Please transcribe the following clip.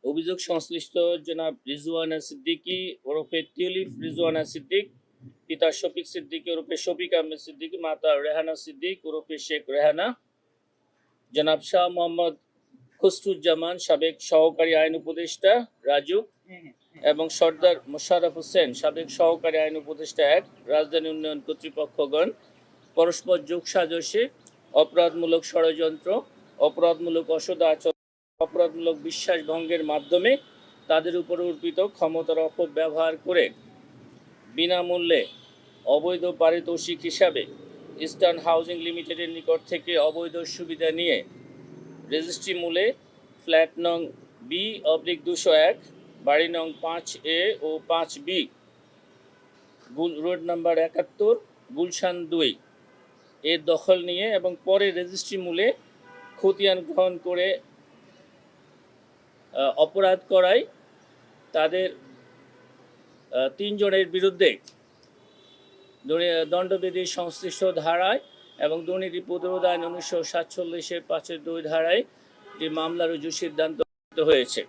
অভিযোগ সংশ্লিষ্ট জনাব রিজওয়ানা সিদ্দিকী ওরফে টিউলিপ রিজওয়ানা সিদ্দিক, পিতা শফিক সিদ্দিকী ওরফে শফিক আহমেদ সিদ্দিকী, মাতা রেহানা সিদ্দিক ওরফে শেখ রেহানা, জনাব শাহ মোহাম্মদ খুসরুজ্জামান সাবেক সহকারী আইন উপদেষ্টা রাজু এবং সর্দার মোশাররফ হোসেন সাবেক সহকারী আইন উপদেষ্টা 1, রাজধানী উন্নয়ন কর্তৃপক্ষগণ পরস্পর যোগসাজশে অপরাধমূলক ষড়যন্ত্র, অপরাধমূলক অসদাচরণ, অপরাধমূলক বিশ্বাস ভঙ্গের মাধ্যমে তাদের উপর অর্পিত ক্ষমতার অপব্যবহার করে বিনামূল্যে অবৈধ পারিতোষিক হিসাবে ইস্টার্ন হাউজিং লিমিটেডের নিকট থেকে অবৈধ সুবিধা নিয়ে রেজিস্ট্রি মূলে ফ্ল্যাট নং B/201, বাড়ি নং 5A ও 5B, রোড নাম্বার 71, গুলশান 2 এর দখল নিয়ে এবং পরে রেজিস্ট্রি মূলে খতিয়ান গ্রহণ করে অপরাধ করায় তাদের 3 জনের বিরুদ্ধে দণ্ডবিধির সংশ্লিষ্ট ধারায় এবং দুর্নীতি প্রতিরোধ আইন 1947-এর 5-2 ধারায় যে মামলা রুজুর সিদ্ধান্ত হয়েছে।